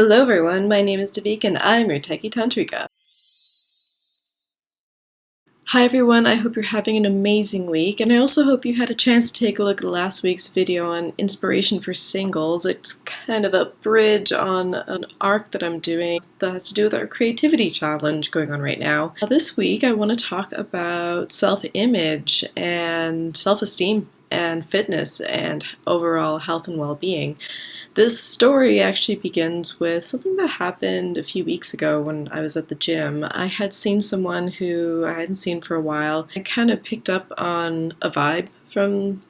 Hello everyone, my name is Devik and I'm your Techie Tantrika. Hi everyone, I hope you're having an amazing week, and I also hope you had a chance to take a look at last week's video on inspiration for singles. It's kind of a bridge on an arc that I'm doing that has to do with our creativity challenge going on right now. This week I want to talk about self-image and self-esteem and fitness and overall health and well-being. This story actually begins with something that happened a few weeks ago when I was at the gym. I had seen someone who I hadn't seen for a while. I kind of picked up on a vibe from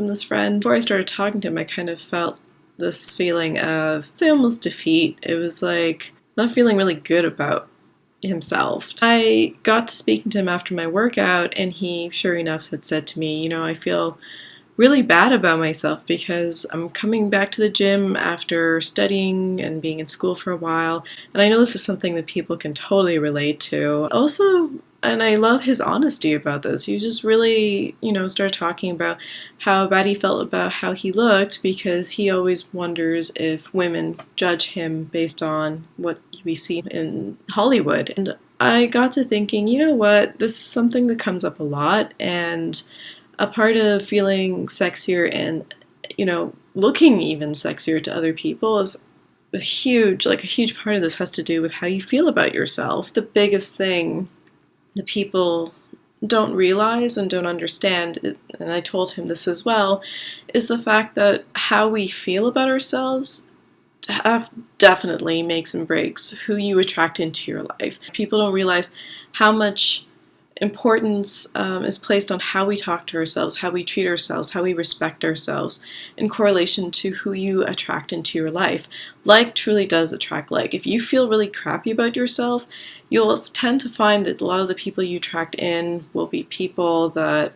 this friend. Before I started talking to him, I kind of felt this feeling of, say, almost defeat. It was like not feeling really good about himself. I got to speaking to him after my workout, and he, sure enough, had said to me, I feel really bad about myself because I'm coming back to the gym after studying and being in school for a while, and I know this is something that people can totally relate to. Also, and I love his honesty about this. He just really, started talking about how bad he felt about how he looked because he always wonders if women judge him based on what we see in Hollywood. And I got to thinking, you know what, this is something that comes up a lot, and a part of feeling sexier and, looking even sexier to other people is a huge part of this has to do with how you feel about yourself. The biggest thing that people don't realize and don't understand, and I told him this as well, is the fact that how we feel about ourselves definitely makes and breaks who you attract into your life. People don't realize how much importance is placed on how we talk to ourselves, how we treat ourselves, how we respect ourselves in correlation to who you attract into your life. Like truly does attract like. If you feel really crappy about yourself, you'll tend to find that a lot of the people you attract in will be people that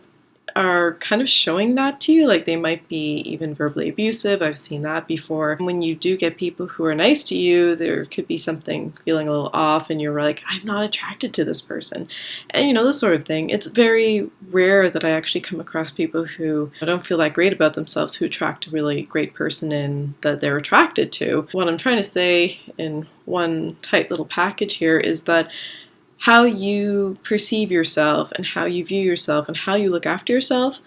are kind of showing that to you, like they might be even verbally abusive. I've seen that before. When you do get people who are nice to you, there could be something feeling a little off and you're like, I'm not attracted to this person. And this sort of thing. It's very rare that I actually come across people who don't feel that great about themselves who attract a really great person in that they're attracted to. What I'm trying to say in one tight little package here is that how you perceive yourself and how you view yourself and how you look after yourself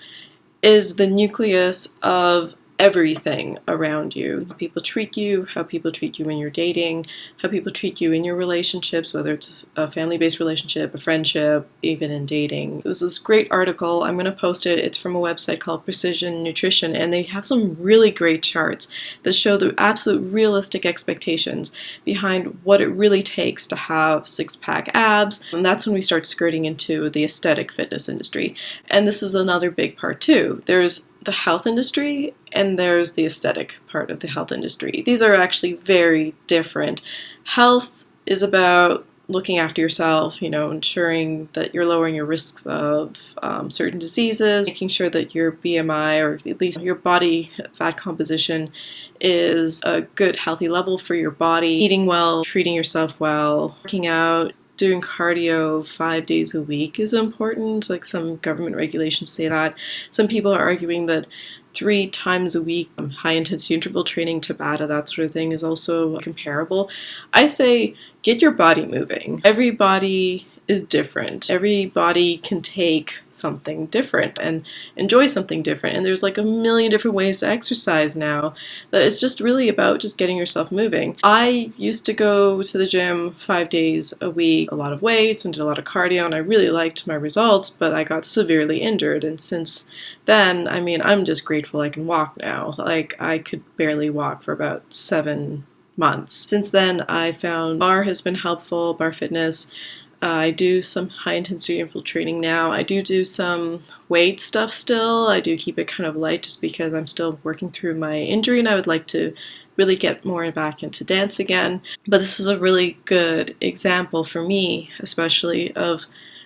is the nucleus of everything around you. How people treat you when you're dating, how people treat you in your relationships, whether it's a family-based relationship, a friendship, even in dating. There's this great article, I'm going to post it, it's from a website called Precision Nutrition, and they have some really great charts that show the absolute realistic expectations behind what it really takes to have six-pack abs, and that's when we start skirting into the aesthetic fitness industry. And this is another big part too. There's the health industry and there's the aesthetic part of the health industry. These are actually very different. Health is about looking after yourself, ensuring that you're lowering your risks of certain diseases, making sure that your BMI, or at least your body fat composition, is a good, healthy level for your body, eating well, treating yourself well, working out. Doing cardio 5 days a week is important, like some government regulations say that. Some people are arguing that 3 times a week, high-intensity interval training, Tabata, that sort of thing, is also comparable. I say get your body moving. Every body is different. Every body can take something different and enjoy something different. And there's like a million different ways to exercise now that it's just really about just getting yourself moving. I used to go to the gym 5 days a week, a lot of weights and did a lot of cardio, and I really liked my results, but I got severely injured. And since then, I'm just grateful I can walk now. Like, I could barely walk for about 7 months. Since then, I found barre has been helpful, barre fitness. I do some high-intensity interval training now. I do some weight stuff still. I do keep it kind of light just because I'm still working through my injury and I would like to really get more back into dance again. But this was a really good example for me, especially of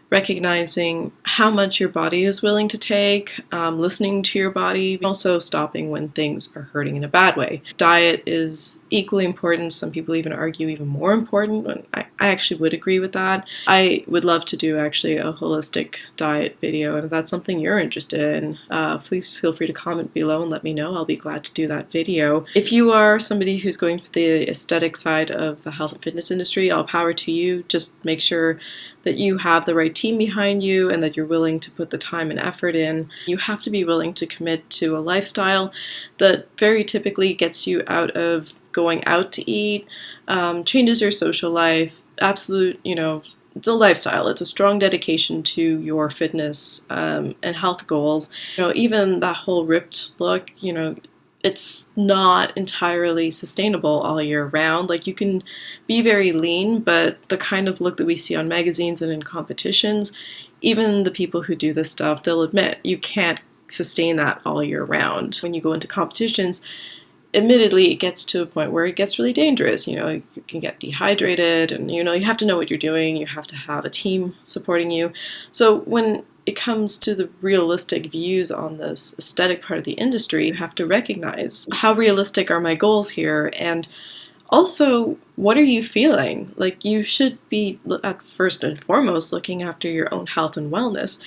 recognizing how much your body is willing to take, listening to your body, also stopping when things are hurting in a bad way. Diet is equally important. Some people even argue even more important. I actually would agree with that. I would love to do actually a holistic diet video, and if that's something you're interested in, please feel free to comment below and let me know. I'll be glad to do that video. If you are somebody who's going for the aesthetic side of the health and fitness industry, all power to you. Just make sure that you have the right team behind you and that you're willing to put the time and effort in. You have to be willing to commit to a lifestyle that very typically gets you out of going out to eat, changes your social life, absolute, it's a lifestyle. It's a strong dedication to your fitness and health goals. Even that whole ripped look, it's not entirely sustainable all year round. Like, you can be very lean, but the kind of look that we see on magazines and in competitions, even the people who do this stuff, they'll admit you can't sustain that all year round. When you go into competitions, admittedly, it gets to a point where it gets really dangerous. You can get dehydrated, and you have to know what you're doing. You have to have a team supporting you. So when it comes to the realistic views on this aesthetic part of the industry, you have to recognize how realistic are my goals here, and also, what are you feeling? Like, you should be, at first and foremost, looking after your own health and wellness.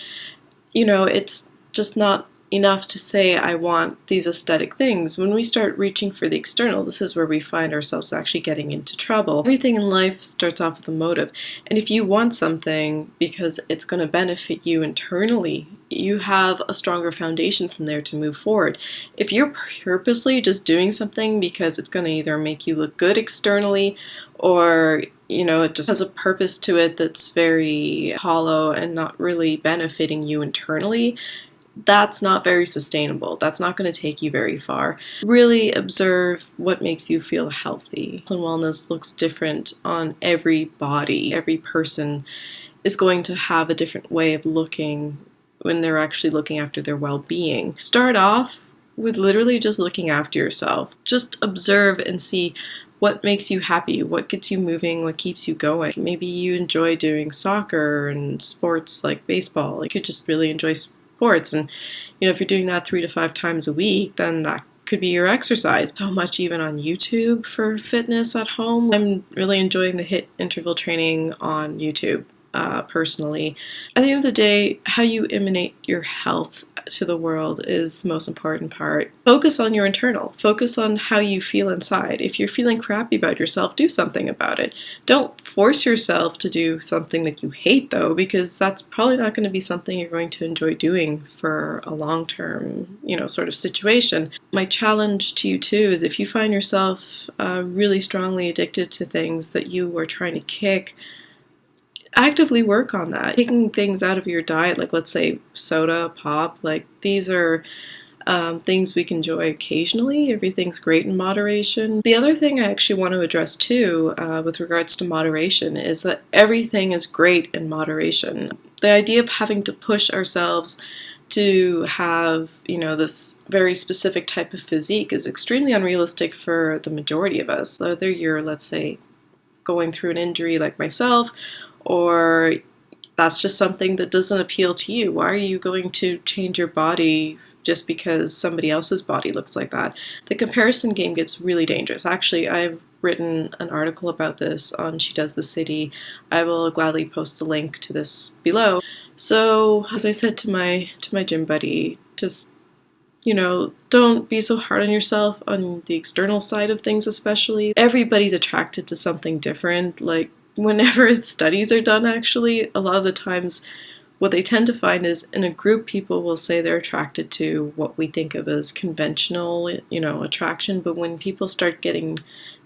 It's just not enough to say, I want these aesthetic things. When we start reaching for the external, this is where we find ourselves actually getting into trouble. Everything in life starts off with a motive. And if you want something because it's going to benefit you internally, you have a stronger foundation from there to move forward. If you're purposely just doing something because it's going to either make you look good externally, or it just has a purpose to it that's very hollow and not really benefiting you internally, that's not very sustainable. That's not going to take you very far. Really observe what makes you feel healthy. Health and wellness looks different on every body. Every person is going to have a different way of looking when they're actually looking after their well-being. Start off with literally just looking after yourself. Just observe and see what makes you happy, what gets you moving, what keeps you going. Maybe you enjoy doing soccer and sports like baseball. You could just really enjoy sports, and if you're doing that 3 to 5 times a week, then that could be your exercise. So much even on YouTube for fitness at home. I'm really enjoying the HIIT interval training on YouTube. Personally, at the end of the day, how you emanate your health to the world is the most important part. Focus on your internal. Focus on how you feel inside. If you're feeling crappy about yourself, do something about it. Don't force yourself to do something that you hate, though, because that's probably not going to be something you're going to enjoy doing for a long-term, sort of situation. My challenge to you, too, is if you find yourself really strongly addicted to things that you are trying to kick, actively work on that. Taking things out of your diet, like let's say soda, pop, like these are things we can enjoy occasionally. Everything's great in moderation. The other thing I actually want to address too, with regards to moderation, is that everything is great in moderation. The idea of having to push ourselves to have, this very specific type of physique is extremely unrealistic for the majority of us. Whether you're, let's say, going through an injury like myself, or that's just something that doesn't appeal to you. Why are you going to change your body just because somebody else's body looks like that? The comparison game gets really dangerous. Actually, I've written an article about this on She Does the City. I will gladly post a link to this below. So, as I said to my gym buddy, just don't be so hard on yourself on the external side of things, especially. Everybody's attracted to something different. Like, whenever studies are done, actually, a lot of the times what they tend to find is in a group, people will say they're attracted to what we think of as conventional, attraction. But when people start getting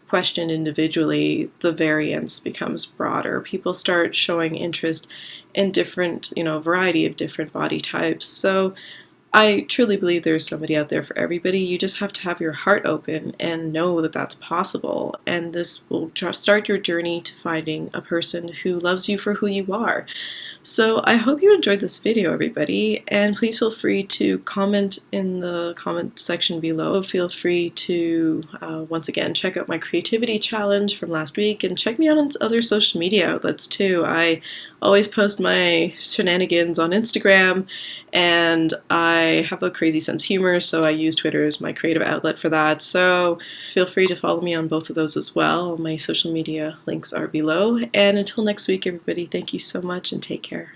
questioned individually, the variance becomes broader. People start showing interest in different, variety of different body types. So I truly believe there's somebody out there for everybody. You just have to have your heart open and know that that's possible. And this will start your journey to finding a person who loves you for who you are. So I hope you enjoyed this video, everybody. And please feel free to comment in the comment section below. Feel free to, once again, check out my creativity challenge from last week and check me out on other social media outlets too. I always post my shenanigans on Instagram, and I have a crazy sense of humor, so I use Twitter as my creative outlet for that. So feel free to follow me on both of those as well. All my social media links are below. And until next week, everybody, thank you so much and take care.